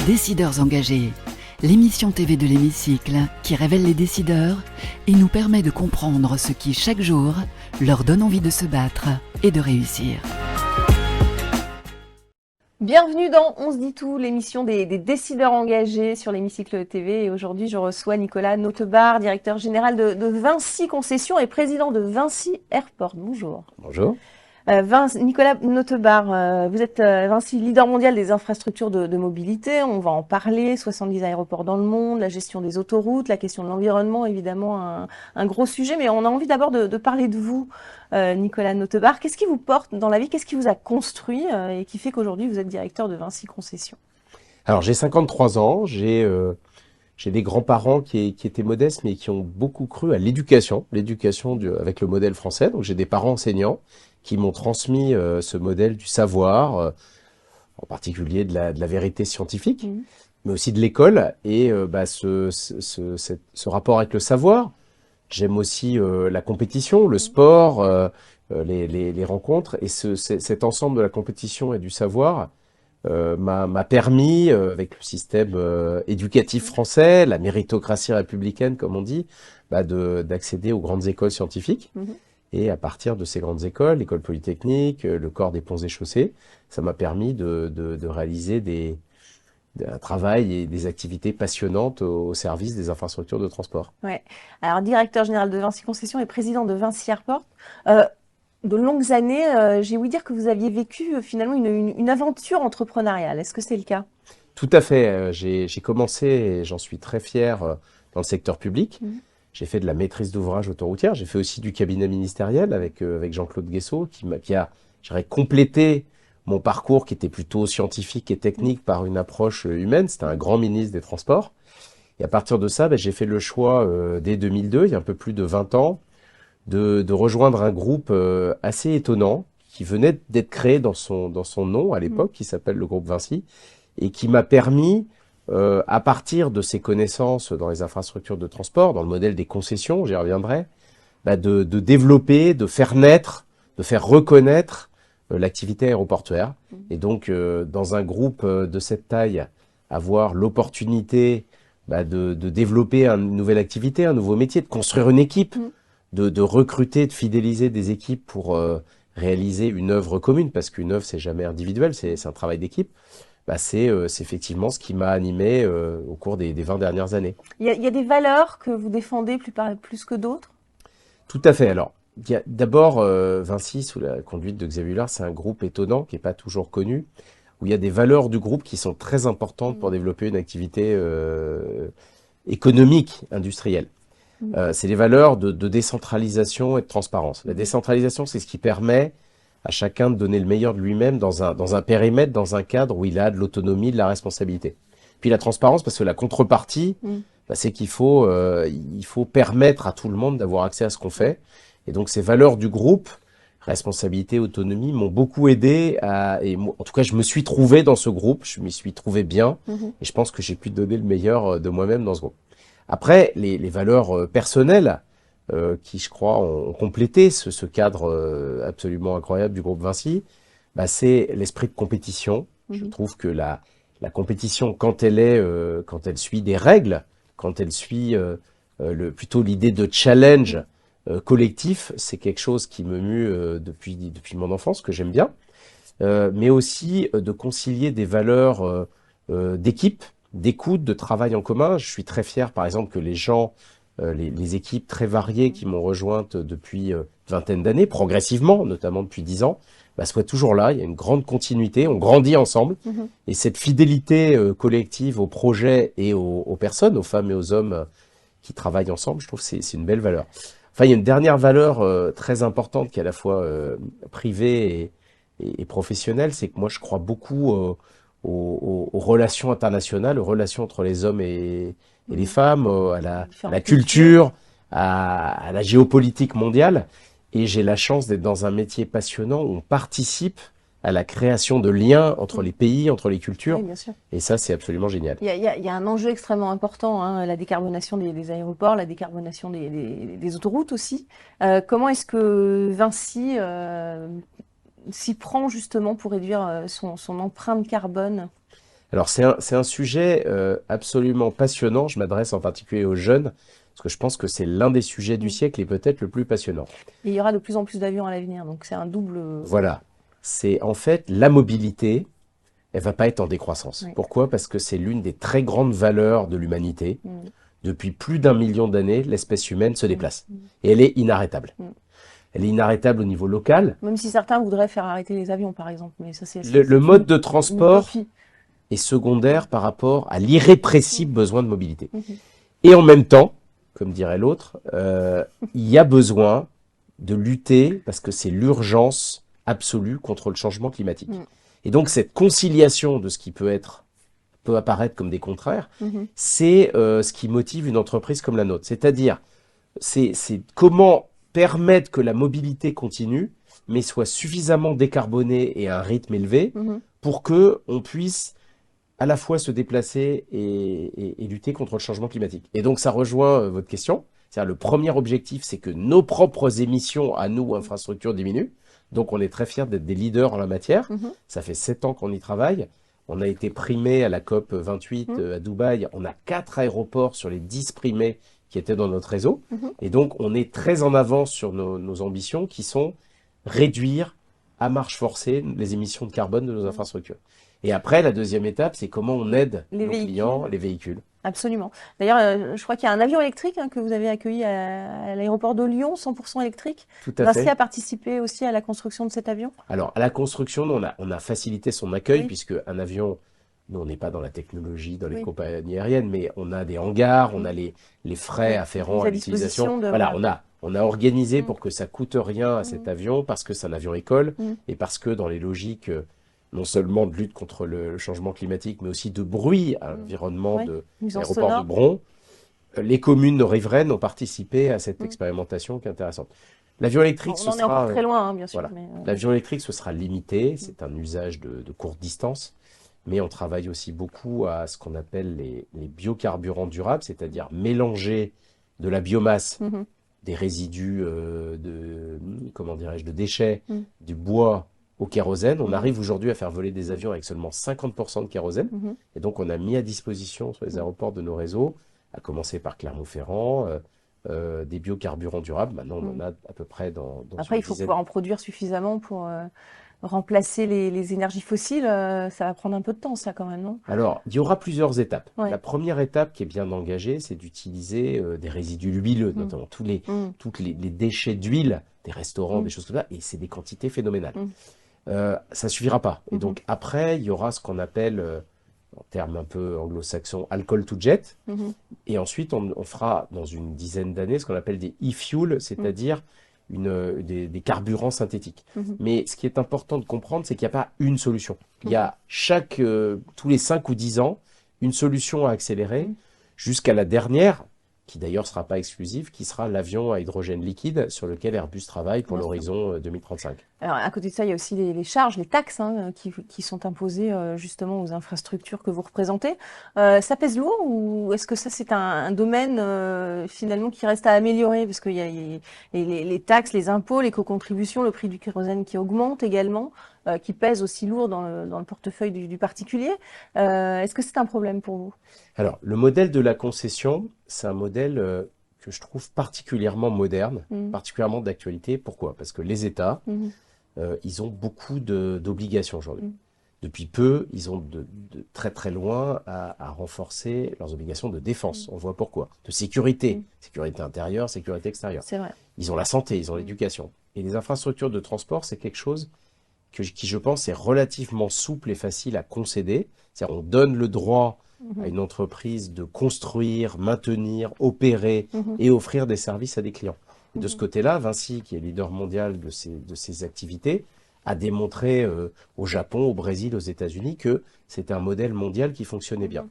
Décideurs engagés, l'émission TV de l'Hémicycle qui révèle les décideurs et nous permet de comprendre ce qui, chaque jour, leur donne envie de se battre et de réussir. Bienvenue dans On se dit tout, l'émission des décideurs engagés sur l'Hémicycle TV. Et aujourd'hui, je reçois Nicolas Notebaert, directeur général de Vinci Concessions et président de Vinci Airport. Bonjour. Bonjour. Nicolas Notebaert, vous êtes Vinci, leader mondial des infrastructures de mobilité. On va en parler, 70 aéroports dans le monde, la gestion des autoroutes, la question de l'environnement, évidemment un gros sujet. Mais on a envie d'abord de parler de vous, Nicolas Notebaert. Qu'est-ce qui vous porte dans la vie? Qu'est-ce qui vous a construit et qui fait qu'aujourd'hui vous êtes directeur de Vinci Concessions? Alors j'ai 53 ans, j'ai des grands-parents qui étaient modestes mais qui ont beaucoup cru à l'éducation avec le modèle français. Donc j'ai des parents enseignants qui m'ont transmis ce modèle du savoir, en particulier de la vérité scientifique, mais aussi de l'école et ce rapport avec le savoir. J'aime aussi la compétition, le sport, les rencontres et cet ensemble de la compétition et du savoir m'a permis, avec le système éducatif français, la méritocratie républicaine comme on dit, d'accéder aux grandes écoles scientifiques. Et à partir de ces grandes écoles, l'école polytechnique, le corps des ponts et chaussées, ça m'a permis de réaliser un travail et des activités passionnantes au service des infrastructures de transport. Ouais. Alors, directeur général de Vinci Concessions et président de Vinci Airport, de longues années, j'ai ouï dire que vous aviez vécu finalement une aventure entrepreneuriale. Est-ce que c'est le cas? Tout à fait. J'ai commencé, et j'en suis très fier, dans le secteur public. J'ai fait de la maîtrise d'ouvrage autoroutière. J'ai fait aussi du cabinet ministériel avec Jean-Claude Guessot, qui a, je dirais, complété mon parcours qui était plutôt scientifique et technique par une approche humaine. C'était un grand ministre des Transports. Et à partir de ça, j'ai fait le choix, dès 2002, il y a un peu plus de 20 ans, de rejoindre un groupe assez étonnant qui venait d'être créé dans son nom à l'époque, qui s'appelle le groupe Vinci, et qui m'a permis, à partir de ses connaissances dans les infrastructures de transport, dans le modèle des concessions, j'y reviendrai, de développer, de faire naître, de faire reconnaître l'activité aéroportuaire. Et donc, dans un groupe de cette taille, avoir l'opportunité de développer une nouvelle activité, un nouveau métier, de construire une équipe, de recruter, de fidéliser des équipes pour réaliser une œuvre commune, parce qu'une œuvre, c'est jamais individuel, c'est un travail d'équipe. C'est effectivement ce qui m'a animé au cours des 20 dernières années. Il y a des valeurs que vous défendez plus que d'autres? Tout à fait. Alors, il y a d'abord Vinci, sous la conduite de Xavier Huillard, c'est un groupe étonnant qui n'est pas toujours connu, où il y a des valeurs du groupe qui sont très importantes pour développer une activité économique, industrielle. C'est les valeurs de décentralisation et de transparence. La décentralisation, c'est ce qui permet à chacun de donner le meilleur de lui-même dans un périmètre, dans un cadre où il a de l'autonomie, de la responsabilité. Puis la transparence, parce que la contrepartie, c'est qu'il faut permettre à tout le monde d'avoir accès à ce qu'on fait. Et donc ces valeurs du groupe, responsabilité, autonomie, m'ont beaucoup aidé en tout cas, je me suis trouvé dans ce groupe, je m'y suis trouvé bien, et je pense que j'ai pu donner le meilleur de moi-même dans ce groupe. Après, les valeurs personnelles, qui, je crois, ont complété ce cadre absolument incroyable du groupe Vinci, c'est l'esprit de compétition. Je trouve que la compétition, quand elle suit des règles, quand elle suit plutôt l'idée de challenge collectif, c'est quelque chose qui me mue depuis mon enfance, que j'aime bien, mais aussi de concilier des valeurs d'équipe, d'écoute, de travail en commun. Je suis très fier, par exemple, que les gens, les équipes très variées qui m'ont rejointe depuis une vingtaine d'années, progressivement, notamment depuis 10 ans, soient toujours là. Il y a une grande continuité, on grandit ensemble. Et cette fidélité collective au projet et aux personnes, aux femmes et aux hommes qui travaillent ensemble, je trouve que c'est une belle valeur. Enfin, il y a une dernière valeur très importante qui est à la fois privée et professionnelle, c'est que moi je crois beaucoup aux relations internationales, aux relations entre les hommes et les femmes, à la culture, à la géopolitique mondiale. Et j'ai la chance d'être dans un métier passionnant où on participe à la création de liens entre les pays, entre les cultures. Oui, bien sûr. Et ça, c'est absolument génial. Il y a un enjeu extrêmement important, la décarbonation des aéroports, la décarbonation des autoroutes aussi. Comment est-ce que Vinci s'y prend justement pour réduire son empreinte carbone? Alors, c'est un sujet absolument passionnant. Je m'adresse en particulier aux jeunes, parce que je pense que c'est l'un des sujets du siècle et peut-être le plus passionnant. Et il y aura de plus en plus d'avions à l'avenir, donc c'est un double... Voilà. C'est en fait la mobilité, elle va pas être en décroissance. Oui. Pourquoi? Parce que c'est l'une des très grandes valeurs de l'humanité. Mm. Depuis plus d'1 million d'années, l'espèce humaine se déplace. Et elle est inarrêtable. Mm. Elle est inarrêtable au niveau local. Même si certains voudraient faire arrêter les avions, par exemple, mais ça c'est Le mode de une transport utopie. est secondaire par rapport à l'irrépressible besoin de mobilité. Mhm. Et en même temps, comme dirait l'autre, il y a besoin de lutter, parce que c'est l'urgence absolue contre le changement climatique. Mm. Et donc cette conciliation de ce qui peut apparaître comme des contraires, Mhm. c'est ce qui motive une entreprise comme la nôtre. C'est-à-dire, c'est comment permettre que la mobilité continue, mais soit suffisamment décarbonée et à un rythme élevé, Mhm. pour que on puisse à la fois se déplacer et lutter contre le changement climatique. Et donc ça rejoint votre question. C'est-à-dire le premier objectif, c'est que nos propres émissions à nous, infrastructures, diminuent. Donc on est très fiers d'être des leaders en la matière. Mhm. Ça fait 7 ans qu'on y travaille. On a été primé à la COP 28 à Dubaï. On a 4 aéroports sur les 10 primés qui étaient dans notre réseau. Mhm. Et donc on est très en avance sur nos ambitions qui sont réduire à marche forcée les émissions de carbone de nos infrastructures. Et après, la deuxième étape, c'est comment on aide Les nos véhicules. clients, les véhicules. Absolument. D'ailleurs, je crois qu'il y a un avion électrique que vous avez accueilli à l'aéroport de Lyon, 100% électrique. Tout à Vinci fait. a participé aussi à la construction de cet avion. Alors, à la construction, nous, on a facilité son accueil, Oui. puisque un avion, nous, on n'est pas dans la technologie, dans les Oui. compagnies aériennes, mais on a des hangars, on a les frais Oui. afférents Mise à à disposition l'utilisation. de- Voilà, on a organisé Mm. pour que ça coûte rien à cet avion, parce que c'est un avion école, Mm. et parce que dans les logiques, non seulement de lutte contre le changement climatique, mais aussi de bruit à l'environnement Oui. de Nuisance l'aéroport sonore. de Bron, les communes riveraines ont participé à cette expérimentation qui est intéressante. L'avion électrique, On ce en est encore sera, très loin, hein, bien sûr. voilà. Mais, L'avion électrique, ce sera limité, c'est un usage de courte distance, mais on travaille aussi beaucoup à ce qu'on appelle les biocarburants durables, c'est-à-dire mélanger de la biomasse, Mhm. des résidus comment dirais-je, de déchets, Mm. du bois au kérosène. On Mhm. arrive aujourd'hui à faire voler des avions avec seulement 50% de kérosène. Mhm. Et donc, on a mis à disposition sur les aéroports de nos réseaux, à commencer par Clermont-Ferrand, des biocarburants durables. Maintenant, on en a à peu près dans Après, une il faut dizaine. pouvoir en produire suffisamment pour remplacer les énergies fossiles. Ça va prendre un peu de temps, ça, quand même, non? Alors, il y aura plusieurs étapes. Ouais. La première étape qui est bien engagée, c'est d'utiliser des résidus huileux, notamment tous les déchets d'huile des restaurants, des choses comme ça, et c'est des quantités phénoménales. Ça suffira pas. Et donc, après, il y aura ce qu'on appelle, en termes un peu anglo-saxons, alcohol to jet. Mhm. Et ensuite, on fera dans une dizaine d'années ce qu'on appelle des e-fuels, c'est-à-dire des carburants synthétiques. Mhm. Mais ce qui est important de comprendre, c'est qu'il n'y a pas une solution. Il y a tous les 5 ou 10 ans, une solution à accélérer jusqu'à la dernière, qui d'ailleurs ne sera pas exclusive, qui sera l'avion à hydrogène liquide sur lequel Airbus travaille pour Bien sûr. l'horizon 2035. Alors, à côté de ça, il y a aussi les charges, les taxes qui sont imposées justement aux infrastructures que vous représentez. Ça pèse lourd ou est-ce que ça, c'est un domaine finalement qui reste à améliorer? Parce qu'il y a les taxes, les impôts, l'éco-contribution, le prix du kérosène qui augmente également, qui pèse aussi lourd dans le portefeuille du particulier. Est-ce que c'est un problème pour vous? Alors, le modèle de la concession, c'est un modèle que je trouve particulièrement moderne, particulièrement d'actualité. Pourquoi? Parce que les États, ils ont beaucoup d'obligations aujourd'hui. Depuis peu, ils ont de très très loin à renforcer leurs obligations de défense. On voit pourquoi. De sécurité, sécurité intérieure, sécurité extérieure. C'est vrai. Ils ont la santé, ils ont l'éducation. Et les infrastructures de transport, c'est quelque chose qui, je pense, est relativement souple et facile à concéder. C'est-à-dire, on donne le droit à une entreprise de construire, maintenir, opérer et offrir des services à des clients. Et de ce côté-là, Vinci, qui est leader mondial de ces activités, a démontré au Japon, au Brésil, aux États-Unis que c'était un modèle mondial qui fonctionnait bien.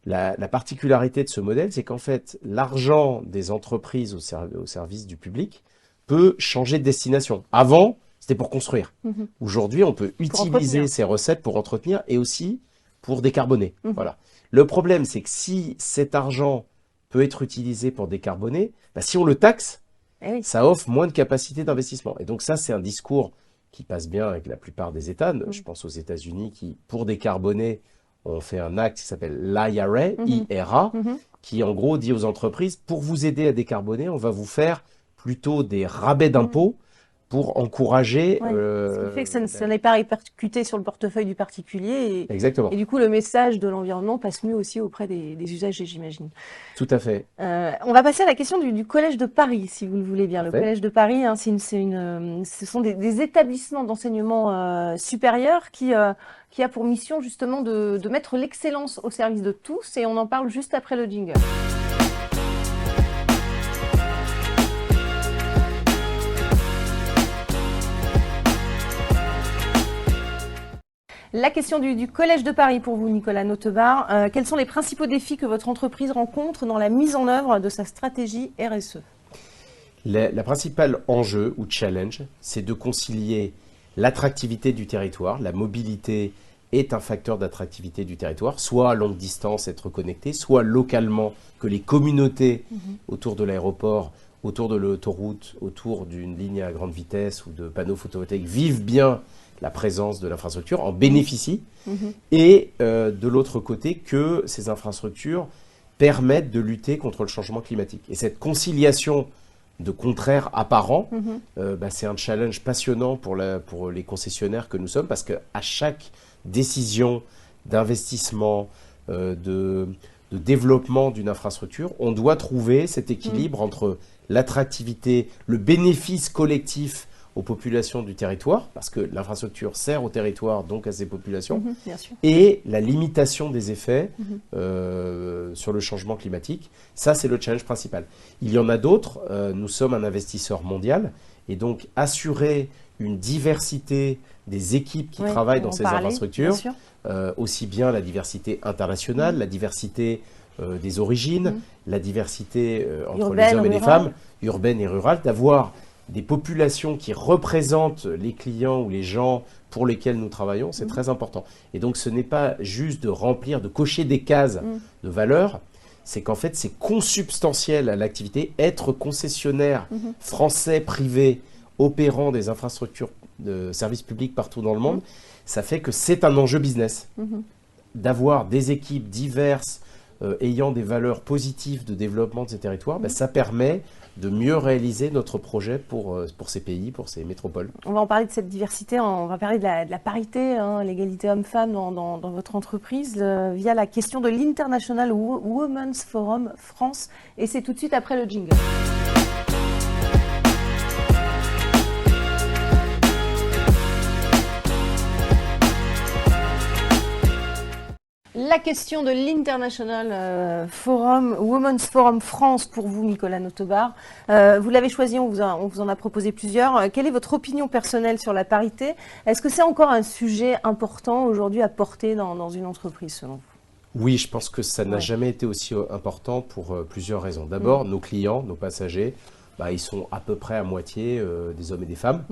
La particularité de ce modèle, c'est qu'en fait, l'argent des entreprises au service du public peut changer de destination. Avant, c'était pour construire. Aujourd'hui, on peut utiliser entretenir. ces recettes pour entretenir et aussi pour décarboner. Voilà. Le problème, c'est que si cet argent peut être utilisé pour décarboner, bah, si on le taxe, Eh oui. ça offre moins de capacité d'investissement. Et donc ça, c'est un discours qui passe bien avec la plupart des États. Je pense aux États-Unis qui, pour décarboner, on fait un acte qui s'appelle l'IRA, IRA, qui en gros dit aux entreprises, pour vous aider à décarboner, on va vous faire plutôt des rabais d'impôts pour encourager... Ouais. Ce qui fait que ça n'est pas répercuté sur le portefeuille du particulier. Exactement. Et du coup, le message de l'environnement passe mieux aussi auprès des usagers, j'imagine. Tout à fait. On va passer à la question du Collège de Paris, si vous le voulez bien. Le Collège de Paris, hein, ce sont des établissements d'enseignement supérieur qui a pour mission justement de mettre l'excellence au service de tous. Et on en parle juste après le jingle. La question du Collège de Paris pour vous, Nicolas Notebaert. Quels sont les principaux défis que votre entreprise rencontre dans la mise en œuvre de sa stratégie RSE? La principale enjeu ou challenge, c'est de concilier l'attractivité du territoire. La mobilité est un facteur d'attractivité du territoire, soit à longue distance, être connecté, soit localement, que les communautés autour de l'aéroport, autour de l'autoroute, autour d'une ligne à grande vitesse ou de panneaux photovoltaïques vivent bien la présence de l'infrastructure, en bénéficient, et de l'autre côté, que ces infrastructures permettent de lutter contre le changement climatique. Et cette conciliation de contraires apparents, c'est un challenge passionnant pour les concessionnaires que nous sommes, parce qu'à chaque décision d'investissement, de développement d'une infrastructure, on doit trouver cet équilibre entre l'attractivité, le bénéfice collectif aux populations du territoire, parce que l'infrastructure sert au territoire, donc à ses populations, bien sûr. Et la limitation des effets sur le changement climatique. Ça, c'est le challenge principal. Il y en a d'autres. Nous sommes un investisseur mondial, et donc assurer une diversité des équipes qui travaillent dans ces infrastructures, aussi bien la diversité internationale, la diversité des origines, la diversité entre urbaine, les hommes et les femmes, urbaine et rurale, d'avoir des populations qui représentent les clients ou les gens pour lesquels nous travaillons, c'est très important. Et donc ce n'est pas juste de remplir, de cocher des cases de valeur, c'est qu'en fait c'est consubstantiel à l'activité. Être concessionnaire français privé opérant des infrastructures de services publics partout dans le monde, ça fait que c'est un enjeu business. D'avoir des équipes diverses ayant des valeurs positives de développement de ces territoires, ça permet de mieux réaliser notre projet pour ces pays, pour ces métropoles. On va en parler de cette diversité, on va parler de la parité, l'égalité homme-femme dans votre entreprise, via la question de l'International Women's Forum France. Et c'est tout de suite après le jingle. La question de l'International Women's Forum France pour vous, Nicolas Notebaert. Vous l'avez choisi, on vous en a proposé plusieurs. Quelle est votre opinion personnelle sur la parité? Est-ce que c'est encore un sujet important aujourd'hui à porter dans une entreprise, selon vous? Oui, je pense que ça n'a jamais été aussi important pour plusieurs raisons. D'abord, nos clients, nos passagers, ils sont à peu près à moitié des hommes et des femmes.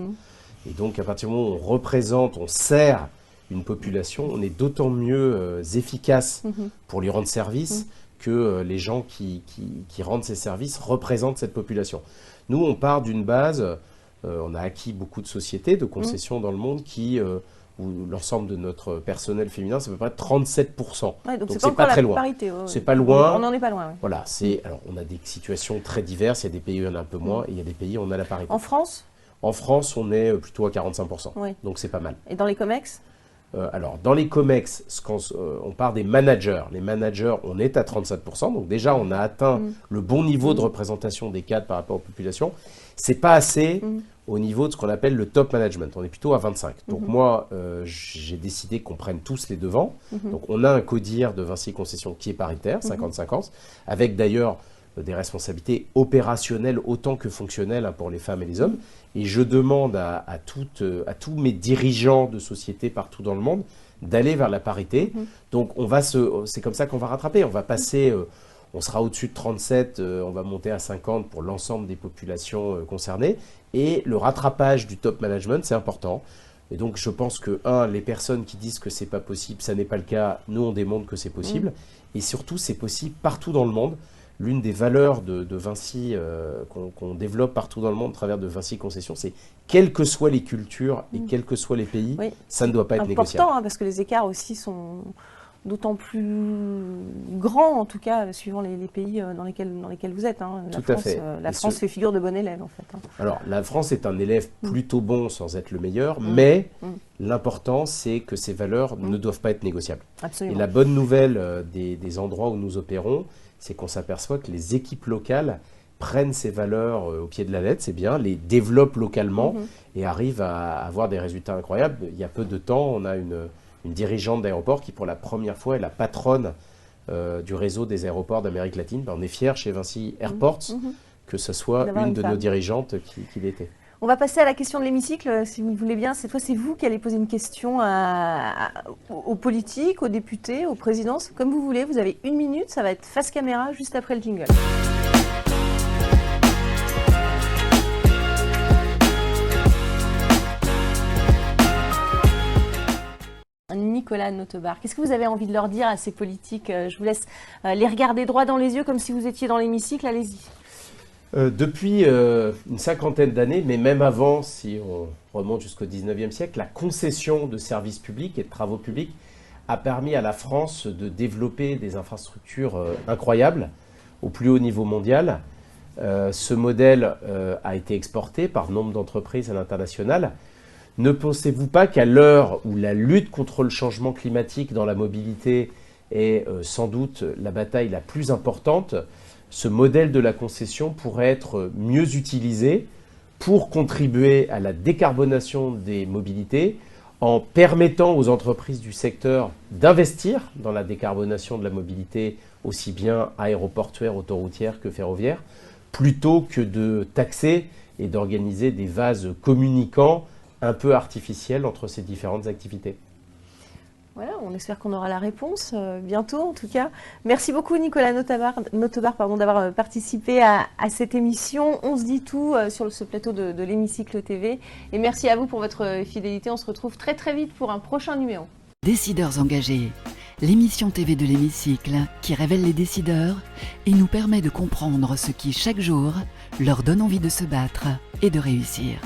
Et donc, à partir du moment où on représente, on sert une population, on est d'autant mieux efficace pour lui rendre service que les gens qui rendent ces services représentent cette population. Nous, on part d'une base, on a acquis beaucoup de sociétés, de concessions dans le monde où l'ensemble de notre personnel féminin, c'est à peu près 37%. Ouais, donc c'est pas très loin. Parité, c'est pas loin. On n'en est pas loin. Ouais. Voilà, alors on a des situations très diverses, il y a des pays où il y en a un peu moins, et il y a des pays où on a la parité. En France? En France, on est plutôt à 45%, donc c'est pas mal. Et dans les COMEX? Alors, dans les COMEX, on part des managers. Les managers, on est à 37%. Donc déjà, on a atteint le bon niveau de représentation des cadres par rapport aux populations. C'est pas assez au niveau de ce qu'on appelle le top management. On est plutôt à 25%. Donc moi, j'ai décidé qu'on prenne tous les devants. Donc on a un CODIR de Vinci Concessions qui est paritaire, 50-50, avec d'ailleurs des responsabilités opérationnelles autant que fonctionnelles pour les femmes et les hommes. Et je demande à tous mes dirigeants de sociétés partout dans le monde d'aller vers la parité. Donc c'est comme ça qu'on va rattraper. On va passer, on sera au-dessus de 37, on va monter à 50 pour l'ensemble des populations concernées. Et le rattrapage du top management, c'est important. Et donc je pense que, les personnes qui disent que c'est pas possible, ça n'est pas le cas. Nous, on démontre que c'est possible. Et surtout, c'est possible partout dans le monde. L'une des valeurs de Vinci qu'on développe partout dans le monde à travers de Vinci Concessions, c'est quelles que soient les cultures et quels que soient les pays, ça ne doit pas être négociable. C'est important parce que les écarts aussi sont d'autant plus grand, en tout cas, suivant les pays dans lesquels vous êtes. Hein. Tout à fait. La France fait figure de bon élève, en fait. Hein. Alors, la France est un élève plutôt bon sans être le meilleur, mais l'important, c'est que ces valeurs ne doivent pas être négociables. Absolument. Et la bonne nouvelle des endroits où nous opérons, c'est qu'on s'aperçoit que les équipes locales prennent ces valeurs au pied de la lettre, c'est bien, les développent localement et arrivent à avoir des résultats incroyables. Il y a peu de temps, on a une dirigeante d'aéroport qui, pour la première fois, est la patronne du réseau des aéroports d'Amérique latine. On est fiers chez Vinci Airports que ce soit une de nos dirigeantes qui l'était. On va passer à la question de l'hémicycle, si vous le voulez bien. Cette fois, c'est vous qui allez poser une question aux politiques, aux députés, aux présidences, comme vous voulez. Vous avez 1 minute, ça va être face caméra juste après le jingle. Nicolas Notebaert, qu'est-ce que vous avez envie de leur dire à ces politiques? Je vous laisse les regarder droit dans les yeux comme si vous étiez dans l'hémicycle, allez-y. Depuis une cinquantaine d'années, mais même avant, si on remonte jusqu'au 19e siècle, la concession de services publics et de travaux publics a permis à la France de développer des infrastructures incroyables au plus haut niveau mondial. Ce modèle a été exporté par nombre d'entreprises à l'international. Ne pensez-vous pas qu'à l'heure où la lutte contre le changement climatique dans la mobilité est sans doute la bataille la plus importante, ce modèle de la concession pourrait être mieux utilisé pour contribuer à la décarbonation des mobilités en permettant aux entreprises du secteur d'investir dans la décarbonation de la mobilité aussi bien aéroportuaire, autoroutière que ferroviaire, plutôt que de taxer et d'organiser des vases communicants un peu artificiels entre ces différentes activités. Voilà, on espère qu'on aura la réponse bientôt en tout cas. Merci beaucoup Nicolas Notebaert d'avoir participé à cette émission. On se dit tout sur ce plateau de l'Hémicycle TV. Et merci à vous pour votre fidélité. On se retrouve très très vite pour un prochain numéro. Décideurs engagés, l'émission TV de l'Hémicycle qui révèle les décideurs et nous permet de comprendre ce qui chaque jour leur donne envie de se battre et de réussir.